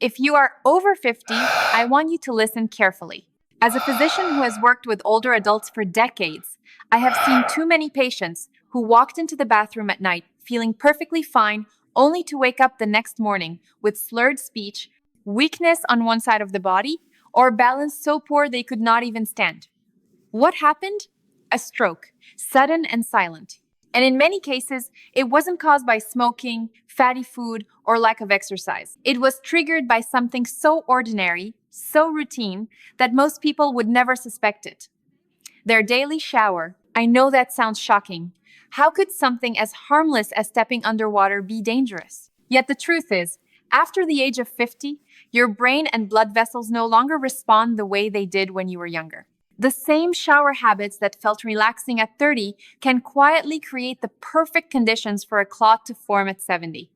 If you are over 50, I want you to listen carefully. As a physician who has worked with older adults for decades, I have seen too many patients who walked into the bathroom at night feeling perfectly fine only to wake up the next morning with slurred speech, weakness on one side of the body, or balance so poor they could not even stand. What happened? A stroke, sudden and silent. And in many cases, it wasn't caused by smoking, fatty food, or lack of exercise. It was triggered by something so ordinary, so routine, that most people would never suspect it. Their daily shower. I know that sounds shocking. How could something as harmless as stepping underwater be dangerous? Yet the truth is, after the age of 50, your brain and blood vessels no longer respond the way they did when you were younger. The same shower habits that felt relaxing at 30 can quietly create the perfect conditions for a clot to form at 70.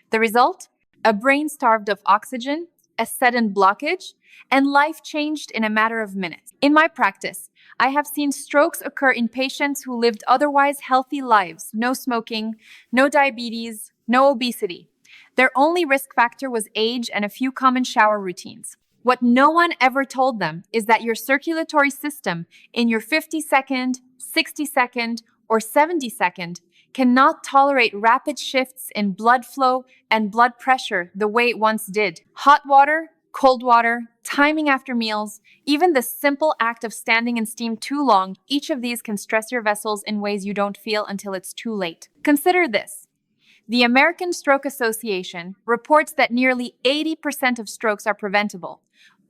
The result? A brain starved of oxygen, a sudden blockage, and life changed in a matter of minutes. In my practice, I have seen strokes occur in patients who lived otherwise healthy lives, no smoking, no diabetes, no obesity. Their only risk factor was age and a few common shower routines. What no one ever told them is that your circulatory system in your 50-second, 60-second, or 70-second cannot tolerate rapid shifts in blood flow and blood pressure the way it once did. Hot water, cold water, timing after meals, even the simple act of standing in steam too long, each of these can stress your vessels in ways you don't feel until it's too late. Consider this. The American Stroke Association reports that nearly 80% of strokes are preventable,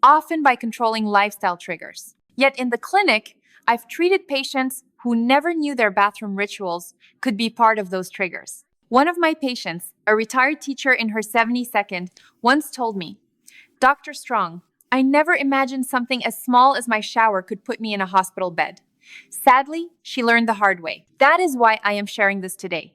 often by controlling lifestyle triggers. Yet in the clinic, I've treated patients who never knew their bathroom rituals could be part of those triggers. One of my patients, a retired teacher in her 72nd, once told me, "Dr. Strong, I never imagined something as small as my shower could put me in a hospital bed." Sadly, she learned the hard way. That is why I am sharing this today.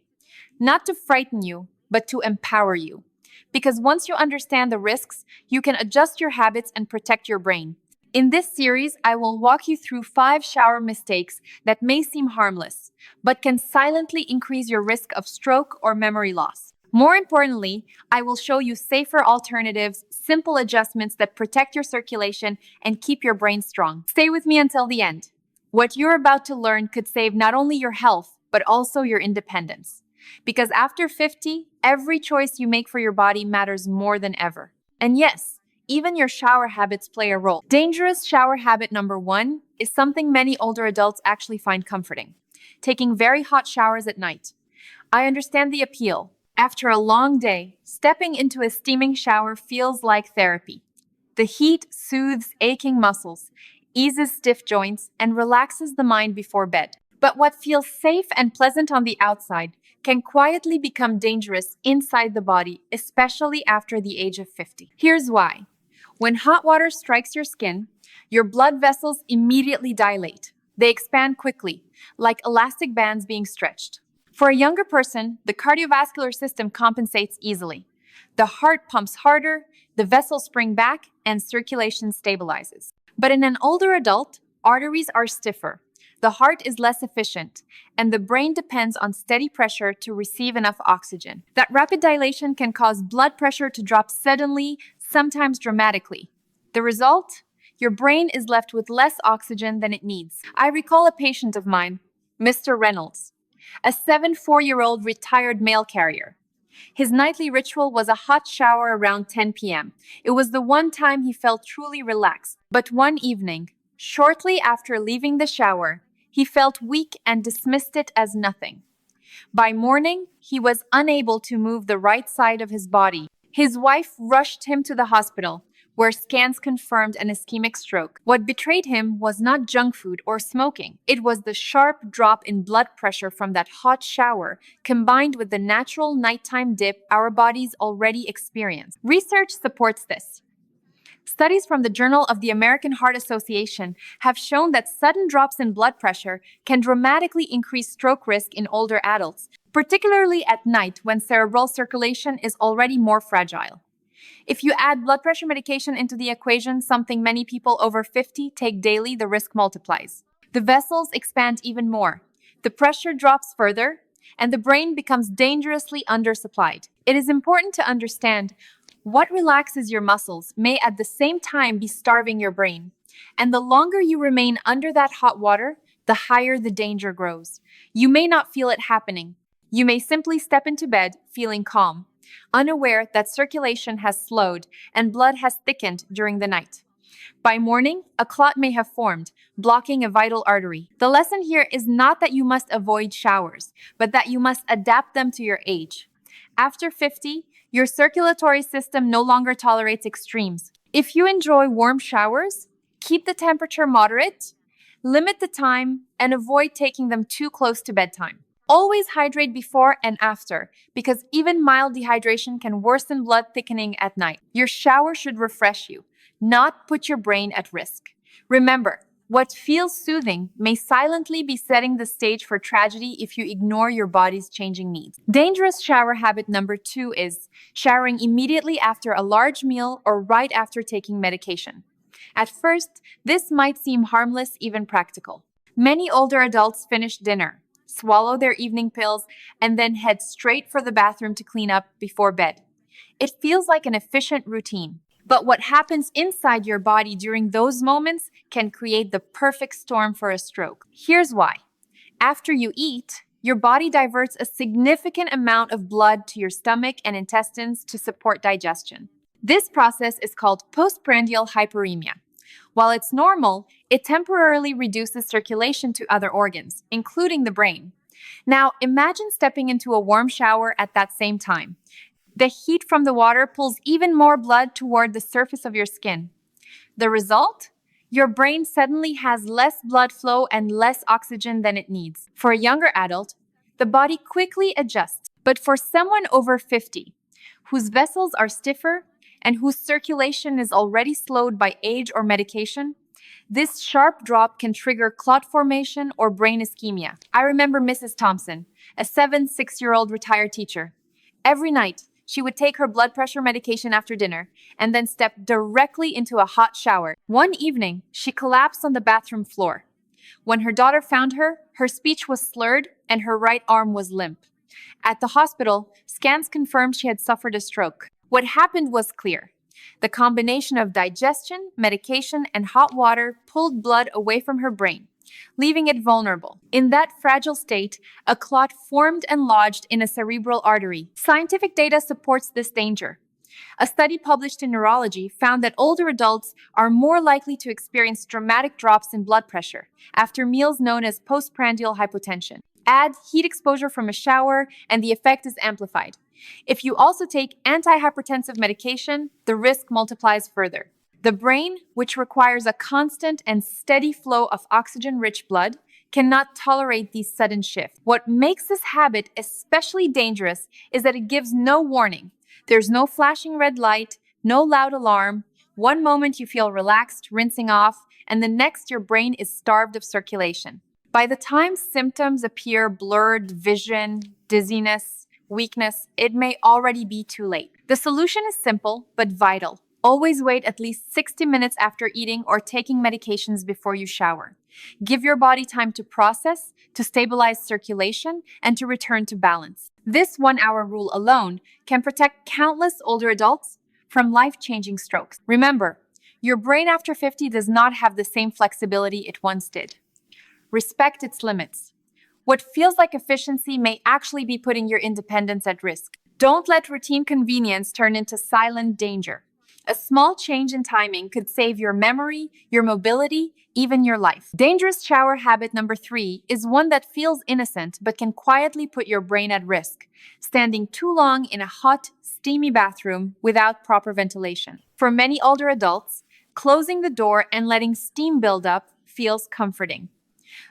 Not to frighten you, but to empower you. Because once you understand the risks, you can adjust your habits and protect your brain. In this series, I will walk you through 5 shower mistakes that may seem harmless, but can silently increase your risk of stroke or memory loss. More importantly, I will show you safer alternatives, simple adjustments that protect your circulation and keep your brain strong. Stay with me until the end. What you're about to learn could save not only your health, but also your independence. Because after 50, every choice you make for your body matters more than ever. And yes, even your shower habits play a role. Dangerous shower habit number 1 is something many older adults actually find comforting: taking very hot showers at night. I understand the appeal. After a long day, stepping into a steaming shower feels like therapy. The heat soothes aching muscles, eases stiff joints, and relaxes the mind before bed. But what feels safe and pleasant on the outside can quietly become dangerous inside the body, especially after the age of 50. Here's why. When hot water strikes your skin, your blood vessels immediately dilate. They expand quickly, like elastic bands being stretched. For a younger person, the cardiovascular system compensates easily. The heart pumps harder, the vessels spring back, and circulation stabilizes. But in an older adult, arteries are stiffer. The heart is less efficient, and the brain depends on steady pressure to receive enough oxygen. That rapid dilation can cause blood pressure to drop suddenly, sometimes dramatically. The result? Your brain is left with less oxygen than it needs. I recall a patient of mine, Mr. Reynolds, a 74-year-old retired mail carrier. His nightly ritual was a hot shower around 10 p.m. It was the one time he felt truly relaxed. But one evening, shortly after leaving the shower, he felt weak and dismissed it as nothing. By morning, he was unable to move the right side of his body. His wife rushed him to the hospital, where scans confirmed an ischemic stroke. What betrayed him was not junk food or smoking. It was the sharp drop in blood pressure from that hot shower, combined with the natural nighttime dip our bodies already experience. Research supports this. Studies from the Journal of the American Heart Association have shown that sudden drops in blood pressure can dramatically increase stroke risk in older adults, particularly at night when cerebral circulation is already more fragile. If you add blood pressure medication into the equation, something many people over 50 take daily, the risk multiplies. The vessels expand even more. The pressure drops further, and the brain becomes dangerously undersupplied. It is important to understand What relaxes your muscles may at the same time be starving your brain. And the longer you remain under that hot water, the higher the danger grows. You may not feel it happening. You may simply step into bed feeling calm, unaware that circulation has slowed and blood has thickened during the night. By morning, a clot may have formed, blocking a vital artery. The lesson here is not that you must avoid showers, but that you must adapt them to your age. After 50, your circulatory system no longer tolerates extremes. If you enjoy warm showers, keep the temperature moderate, limit the time, and avoid taking them too close to bedtime. Always hydrate before and after, because even mild dehydration can worsen blood thickening at night. Your shower should refresh you, not put your brain at risk. Remember, what feels soothing may silently be setting the stage for tragedy if you ignore your body's changing needs. Dangerous shower habit number 2 is showering immediately after a large meal or right after taking medication. At first, this might seem harmless, even practical. Many older adults finish dinner, swallow their evening pills, and then head straight for the bathroom to clean up before bed. It feels like an efficient routine. But what happens inside your body during those moments can create the perfect storm for a stroke. Here's why. After you eat, your body diverts a significant amount of blood to your stomach and intestines to support digestion. This process is called postprandial hyperemia. While it's normal, it temporarily reduces circulation to other organs, including the brain. Now, imagine stepping into a warm shower at that same time. The heat from the water pulls even more blood toward the surface of your skin. The result? Your brain suddenly has less blood flow and less oxygen than it needs. For a younger adult, the body quickly adjusts. But for someone over 50, whose vessels are stiffer and whose circulation is already slowed by age or medication, this sharp drop can trigger clot formation or brain ischemia. I remember Mrs. Thompson, a 6-year-old retired teacher. Every night, she would take her blood pressure medication after dinner and then step directly into a hot shower. One evening, she collapsed on the bathroom floor. When her daughter found her, her speech was slurred and her right arm was limp. At the hospital, scans confirmed she had suffered a stroke. What happened was clear. The combination of digestion, medication, and hot water pulled blood away from her brain, leaving it vulnerable. In that fragile state, a clot formed and lodged in a cerebral artery. Scientific data supports this danger. A study published in Neurology found that older adults are more likely to experience dramatic drops in blood pressure after meals known as postprandial hypotension. Add heat exposure from a shower, and the effect is amplified. If you also take antihypertensive medication, the risk multiplies further. The brain, which requires a constant and steady flow of oxygen-rich blood, cannot tolerate these sudden shifts. What makes this habit especially dangerous is that it gives no warning. There's no flashing red light, no loud alarm. One moment you feel relaxed, rinsing off, and the next your brain is starved of circulation. By the time symptoms appear, blurred vision, dizziness, weakness, it may already be too late. The solution is simple but vital. Always wait at least 60 minutes after eating or taking medications before you shower. Give your body time to process, to stabilize circulation, and to return to balance. This 1-hour rule alone can protect countless older adults from life-changing strokes. Remember, your brain after 50 does not have the same flexibility it once did. Respect its limits. What feels like efficiency may actually be putting your independence at risk. Don't let routine convenience turn into silent danger. A small change in timing could save your memory, your mobility, even your life. Dangerous shower habit number 3 is one that feels innocent but can quietly put your brain at risk. Standing too long in a hot, steamy bathroom without proper ventilation. For many older adults, closing the door and letting steam build up feels comforting.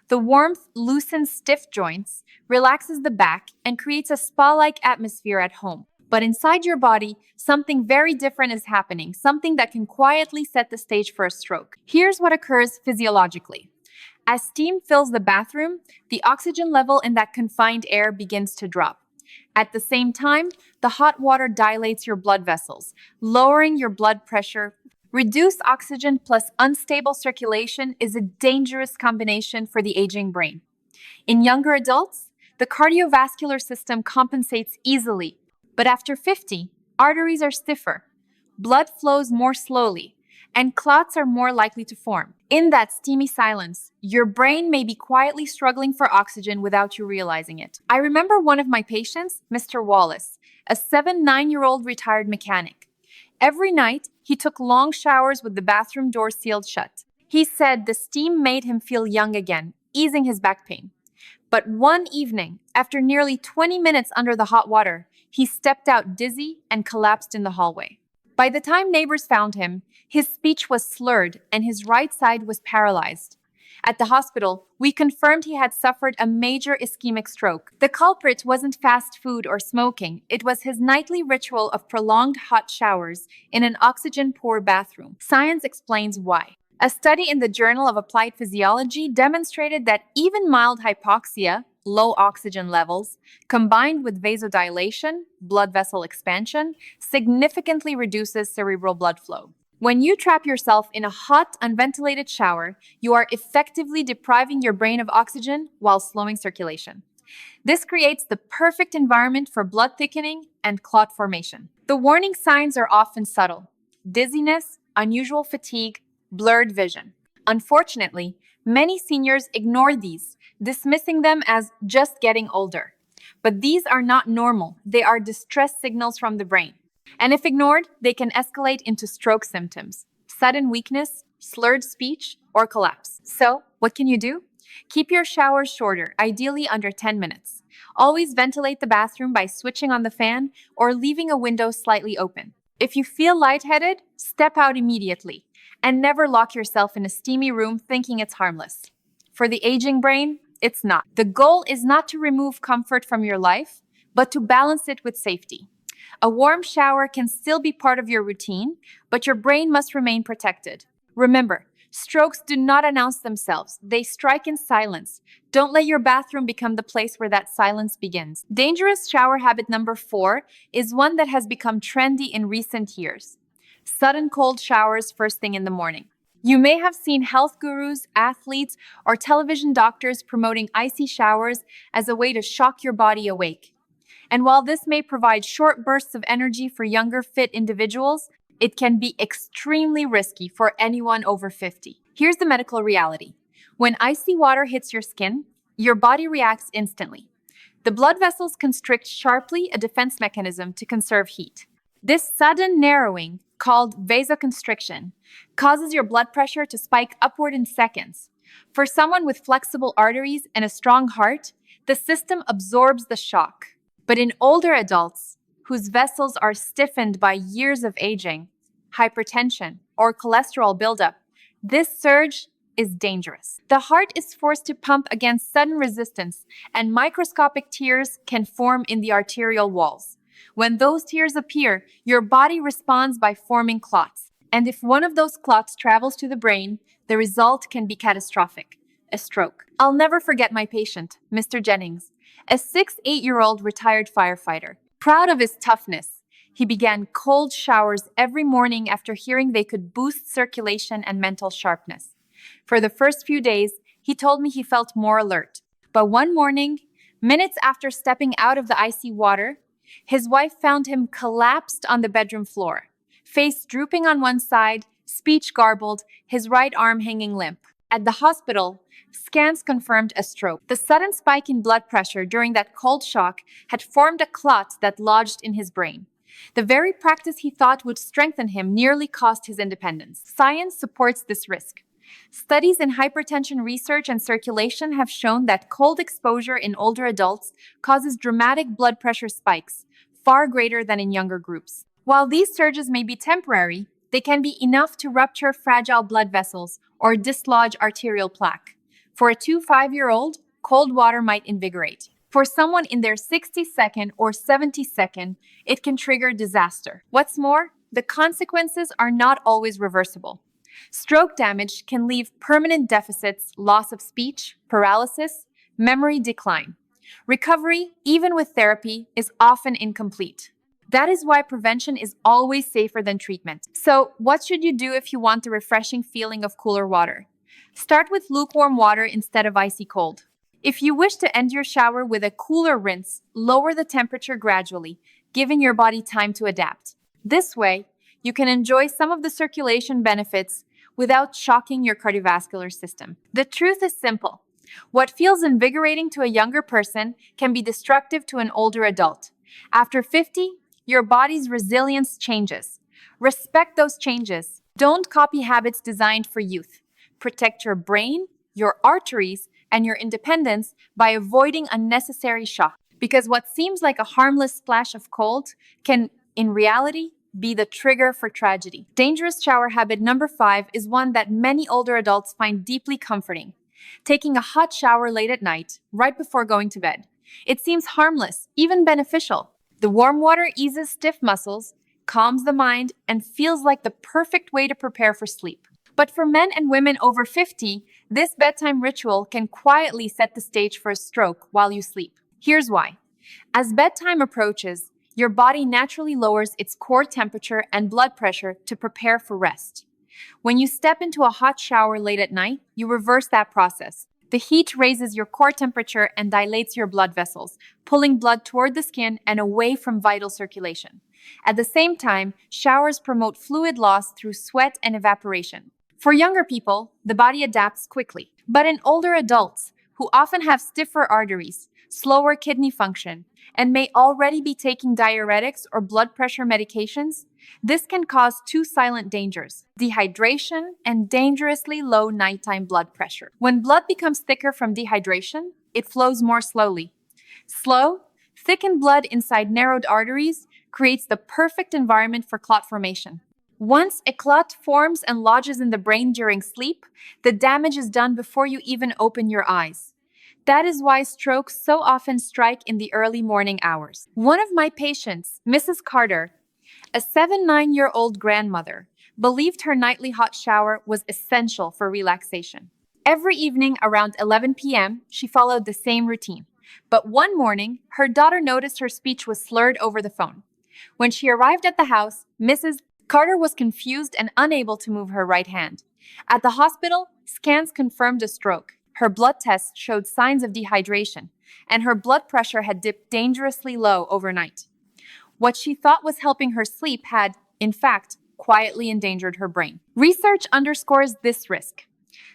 The warmth loosens stiff joints, relaxes the back, and creates a spa-like atmosphere at home. But inside your body, something very different is happening, something that can quietly set the stage for a stroke. Here's what occurs physiologically. As steam fills the bathroom, the oxygen level in that confined air begins to drop. At the same time, the hot water dilates your blood vessels, lowering your blood pressure. Reduced oxygen plus unstable circulation is a dangerous combination for the aging brain. In younger adults, the cardiovascular system compensates easily, but after 50, arteries are stiffer, blood flows more slowly, and clots are more likely to form. In that steamy silence, your brain may be quietly struggling for oxygen without you realizing it. I remember one of my patients, Mr. Wallace, a 9-year-old retired mechanic. Every night, he took long showers with the bathroom door sealed shut. He said the steam made him feel young again, easing his back pain. But one evening, after nearly 20 minutes under the hot water, he stepped out dizzy and collapsed in the hallway. By the time neighbors found him, his speech was slurred and his right side was paralyzed. At the hospital, we confirmed he had suffered a major ischemic stroke. The culprit wasn't fast food or smoking, it was his nightly ritual of prolonged hot showers in an oxygen-poor bathroom. Science explains why. A study in the Journal of Applied Physiology demonstrated that even mild hypoxia, low oxygen levels, combined with vasodilation, blood vessel expansion, significantly reduces cerebral blood flow. When you trap yourself in a hot, unventilated shower, you are effectively depriving your brain of oxygen while slowing circulation. This creates the perfect environment for blood thickening and clot formation. The warning signs are often subtle: dizziness, unusual fatigue, blurred vision. Unfortunately, many seniors ignore these, dismissing them as just getting older. But these are not normal. They are distress signals from the brain. And if ignored, they can escalate into stroke symptoms, sudden weakness, slurred speech, or collapse. So, what can you do? Keep your showers shorter, ideally under 10 minutes. Always ventilate the bathroom by switching on the fan or leaving a window slightly open. If you feel lightheaded, step out immediately. And never lock yourself in a steamy room thinking it's harmless. For the aging brain, it's not. The goal is not to remove comfort from your life, but to balance it with safety. A warm shower can still be part of your routine, but your brain must remain protected. Remember, strokes do not announce themselves. They strike in silence. Don't let your bathroom become the place where that silence begins. Dangerous shower habit number 4 is one that has become trendy in recent years: sudden cold showers first thing in the morning. You may have seen health gurus, athletes, or television doctors promoting icy showers as a way to shock your body awake. And while this may provide short bursts of energy for younger, fit individuals, it can be extremely risky for anyone over 50. Here's the medical reality. When icy water hits your skin, your body reacts instantly. The blood vessels constrict sharply, a defense mechanism to conserve heat. This sudden narrowing, called vasoconstriction, causes your blood pressure to spike upward in seconds. For someone with flexible arteries and a strong heart, the system absorbs the shock. But in older adults, whose vessels are stiffened by years of aging, hypertension, or cholesterol buildup, this surge is dangerous. The heart is forced to pump against sudden resistance, and microscopic tears can form in the arterial walls. When those tears appear, your body responds by forming clots. And if one of those clots travels to the brain, the result can be catastrophic: a stroke. I'll never forget my patient, Mr. Jennings, a 8-year-old retired firefighter. Proud of his toughness, he began cold showers every morning after hearing they could boost circulation and mental sharpness. For the first few days, he told me he felt more alert. But one morning, minutes after stepping out of the icy water, his wife found him collapsed on the bedroom floor, face drooping on one side, speech garbled, his right arm hanging limp. At the hospital, scans confirmed a stroke. The sudden spike in blood pressure during that cold shock had formed a clot that lodged in his brain. The very practice he thought would strengthen him nearly cost his independence. Science supports this risk. Studies in hypertension research and circulation have shown that cold exposure in older adults causes dramatic blood pressure spikes, far greater than in younger groups. While these surges may be temporary, they can be enough to rupture fragile blood vessels or dislodge arterial plaque. For a 5-year-old, cold water might invigorate. For someone in their 62nd or 72nd, it can trigger disaster. What's more, the consequences are not always reversible. Stroke damage can leave permanent deficits, loss of speech, paralysis, memory decline. Recovery, even with therapy, is often incomplete. That is why prevention is always safer than treatment. So, what should you do if you want the refreshing feeling of cooler water? Start with lukewarm water instead of icy cold. If you wish to end your shower with a cooler rinse, lower the temperature gradually, giving your body time to adapt. This way, you can enjoy some of the circulation benefits without shocking your cardiovascular system. The truth is simple. What feels invigorating to a younger person can be destructive to an older adult. After 50, your body's resilience changes. Respect those changes. Don't copy habits designed for youth. Protect your brain, your arteries, and your independence by avoiding unnecessary shock. Because what seems like a harmless splash of cold can, in reality, be the trigger for tragedy. Dangerous shower habit number 5 is one that many older adults find deeply comforting. Taking a hot shower late at night, right before going to bed. It seems harmless, even beneficial. The warm water eases stiff muscles, calms the mind, and feels like the perfect way to prepare for sleep. But for men and women over 50, this bedtime ritual can quietly set the stage for a stroke while you sleep. Here's why. As bedtime approaches, your body naturally lowers its core temperature and blood pressure to prepare for rest. When you step into a hot shower late at night, you reverse that process. The heat raises your core temperature and dilates your blood vessels, pulling blood toward the skin and away from vital circulation. At the same time, showers promote fluid loss through sweat and evaporation. For younger people, the body adapts quickly. But in older adults, who often have stiffer arteries, slower kidney function, and may already be taking diuretics or blood pressure medications, this can cause two silent dangers: dehydration and dangerously low nighttime blood pressure. When blood becomes thicker from dehydration, it flows more slowly. Slow, thickened blood inside narrowed arteries creates the perfect environment for clot formation. Once a clot forms and lodges in the brain during sleep, the damage is done before you even open your eyes. That is why strokes so often strike in the early morning hours. One of my patients, Mrs. Carter, a 79-year-old grandmother, believed her nightly hot shower was essential for relaxation. Every evening around 11 p.m., she followed the same routine. But one morning, her daughter noticed her speech was slurred over the phone. When she arrived at the house, Mrs. Carter was confused and unable to move her right hand. At the hospital, scans confirmed a stroke. Her blood tests showed signs of dehydration, and her blood pressure had dipped dangerously low overnight. What she thought was helping her sleep had, in fact, quietly endangered her brain. Research underscores this risk.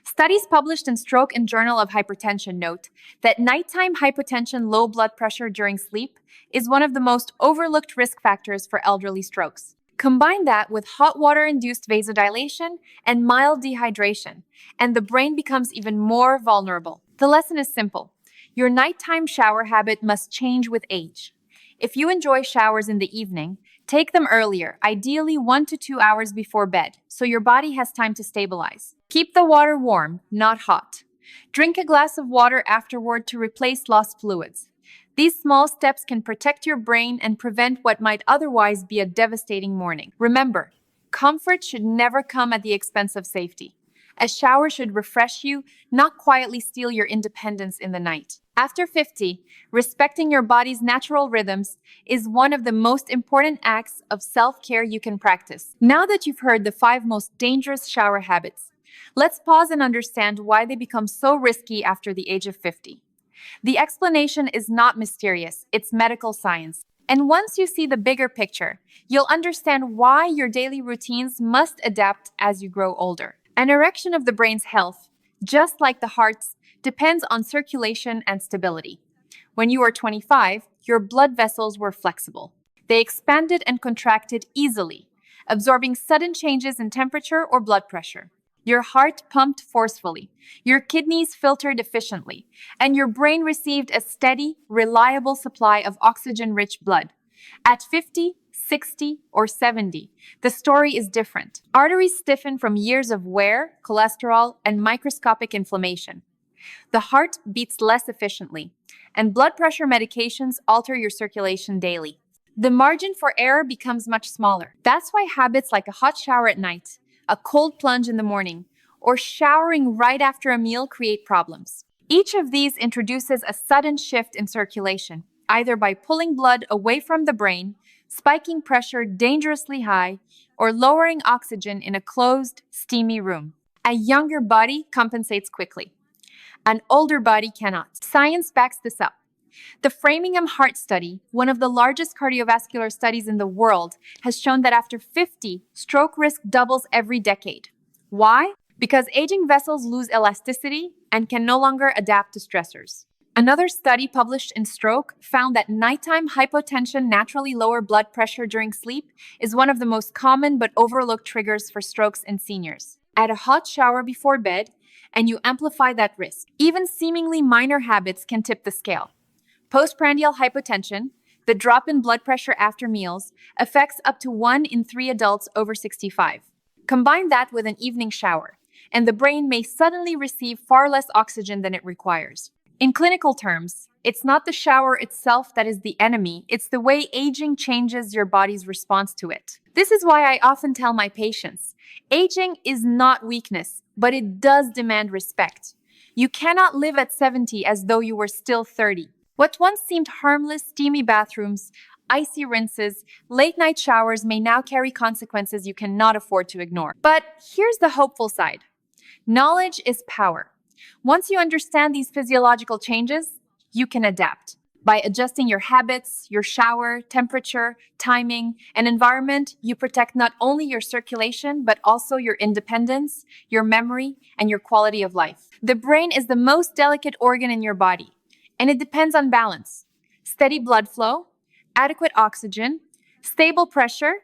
Studies published in Stroke and Journal of Hypertension note that nighttime hypotension, low blood pressure during sleep, is one of the most overlooked risk factors for elderly strokes. Combine that with hot water-induced vasodilation and mild dehydration, and the brain becomes even more vulnerable. The lesson is simple. Your nighttime shower habit must change with age. If you enjoy showers in the evening, take them earlier, ideally 1 to 2 hours before bed, so your body has time to stabilize. Keep the water warm, not hot. Drink a glass of water afterward to replace lost fluids. These small steps can protect your brain and prevent what might otherwise be a devastating morning. Remember, comfort should never come at the expense of safety. A shower should refresh you, not quietly steal your independence in the night. After 50, respecting your body's natural rhythms is one of the most important acts of self-care you can practice. Now that you've heard the 5 most dangerous shower habits, let's pause and understand why they become so risky after the age of 50. The explanation is not mysterious, it's medical science. And once you see the bigger picture, you'll understand why your daily routines must adapt as you grow older. An erection of the brain's health, just like the heart's, depends on circulation and stability. When you were 25, your blood vessels were flexible. They expanded and contracted easily, absorbing sudden changes in temperature or blood pressure. Your heart pumped forcefully, your kidneys filtered efficiently, and your brain received a steady, reliable supply of oxygen-rich blood. At 50, 60, or 70, the story is different. Arteries stiffen from years of wear, cholesterol, and microscopic inflammation. The heart beats less efficiently, and blood pressure medications alter your circulation daily. The margin for error becomes much smaller. That's why habits like a hot shower at night, a cold plunge in the morning, or showering right after a meal create problems. Each of these introduces a sudden shift in circulation, either by pulling blood away from the brain, spiking pressure dangerously high, or lowering oxygen in a closed, steamy room. A younger body compensates quickly. An older body cannot. Science backs this up. The Framingham Heart Study, one of the largest cardiovascular studies in the world, has shown that after 50, stroke risk doubles every decade. Why? Because aging vessels lose elasticity and can no longer adapt to stressors. Another study published in Stroke found that nighttime hypotension, naturally lower blood pressure during sleep, is one of the most common but overlooked triggers for strokes in seniors. Add a hot shower before bed, and you amplify that risk. Even seemingly minor habits can tip the scale. Postprandial hypotension, the drop in blood pressure after meals, affects up to 1 in 3 adults over 65. Combine that with an evening shower, and the brain may suddenly receive far less oxygen than it requires. In clinical terms, it's not the shower itself that is the enemy, it's the way aging changes your body's response to it. This is why I often tell my patients, aging is not weakness, but it does demand respect. You cannot live at 70 as though you were still 30. What once seemed harmless, steamy bathrooms, icy rinses, late-night showers may now carry consequences you cannot afford to ignore. But here's the hopeful side. Knowledge is power. Once you understand these physiological changes, you can adapt. By adjusting your habits, your shower, temperature, timing, and environment, you protect not only your circulation, but also your independence, your memory, and your quality of life. The brain is the most delicate organ in your body, and it depends on balance. Steady blood flow, adequate oxygen, stable pressure.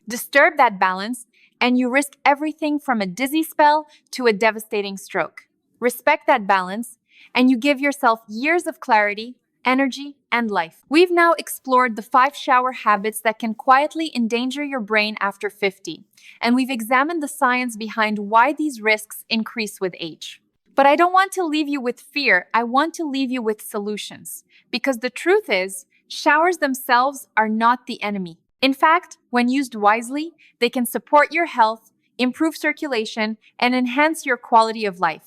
Disturb that balance, and you risk everything from a dizzy spell to a devastating stroke. Respect that balance, and you give yourself years of clarity, energy, and life. We've now explored the 5 shower habits that can quietly endanger your brain after 50, and we've examined the science behind why these risks increase with age. But I don't want to leave you with fear, I want to leave you with solutions. Because the truth is, showers themselves are not the enemy. In fact, when used wisely, they can support your health, improve circulation, and enhance your quality of life.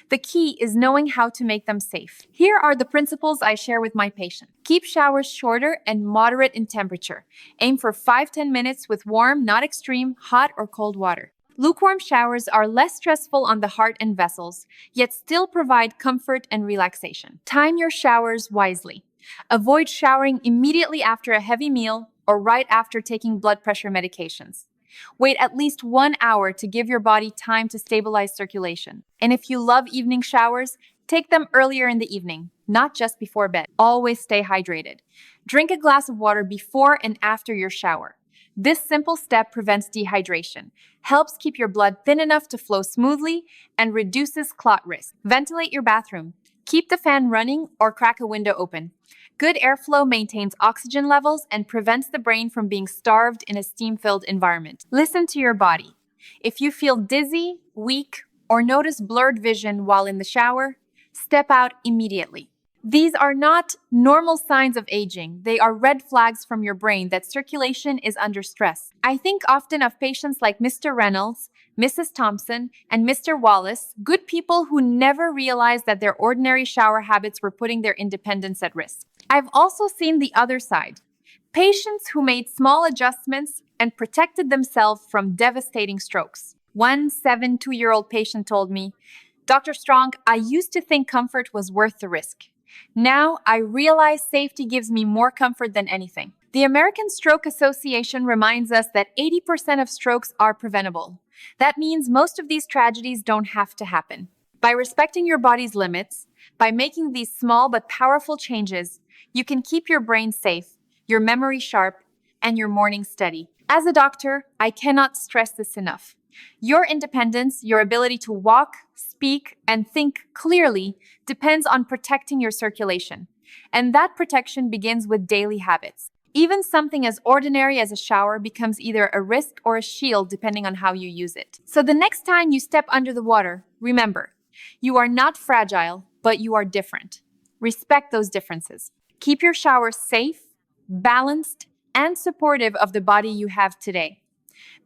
The key is knowing how to make them safe. Here are the principles I share with my patients. Keep showers shorter and moderate in temperature. Aim for 5-10 minutes with warm, not extreme, hot or cold water. Lukewarm showers are less stressful on the heart and vessels, yet still provide comfort and relaxation. Time your showers wisely. Avoid showering immediately after a heavy meal or right after taking blood pressure medications. Wait at least 1 hour to give your body time to stabilize circulation. And if you love evening showers, take them earlier in the evening, not just before bed. Always stay hydrated. Drink a glass of water before and after your shower. This simple step prevents dehydration, helps keep your blood thin enough to flow smoothly, and reduces clot risk. Ventilate your bathroom. Keep the fan running or crack a window open. Good airflow maintains oxygen levels and prevents the brain from being starved in a steam-filled environment. Listen to your body. If you feel dizzy, weak, or notice blurred vision while in the shower, step out immediately. These are not normal signs of aging. They are red flags from your brain that circulation is under stress. I think often of patients like Mr. Reynolds, Mrs. Thompson, and Mr. Wallace, good people who never realized that their ordinary shower habits were putting their independence at risk. I've also seen the other side. Patients who made small adjustments and protected themselves from devastating strokes. One 72-year-old patient told me, "Dr. Strong, I used to think comfort was worth the risk. Now I realize safety gives me more comfort than anything." The American Stroke Association reminds us that 80% of strokes are preventable. That means most of these tragedies don't have to happen. By respecting your body's limits, by making these small but powerful changes, you can keep your brain safe, your memory sharp, and your morning steady. As a doctor, I cannot stress this enough. Your independence, your ability to walk, speak, and think clearly depends on protecting your circulation. And that protection begins with daily habits. Even something as ordinary as a shower becomes either a risk or a shield depending on how you use it. So the next time you step under the water, remember, you are not fragile, but you are different. Respect those differences. Keep your shower safe, balanced, and supportive of the body you have today.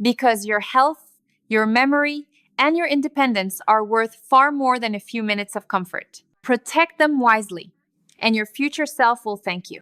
Because your health, your memory, and your independence are worth far more than a few minutes of comfort. Protect them wisely, and your future self will thank you.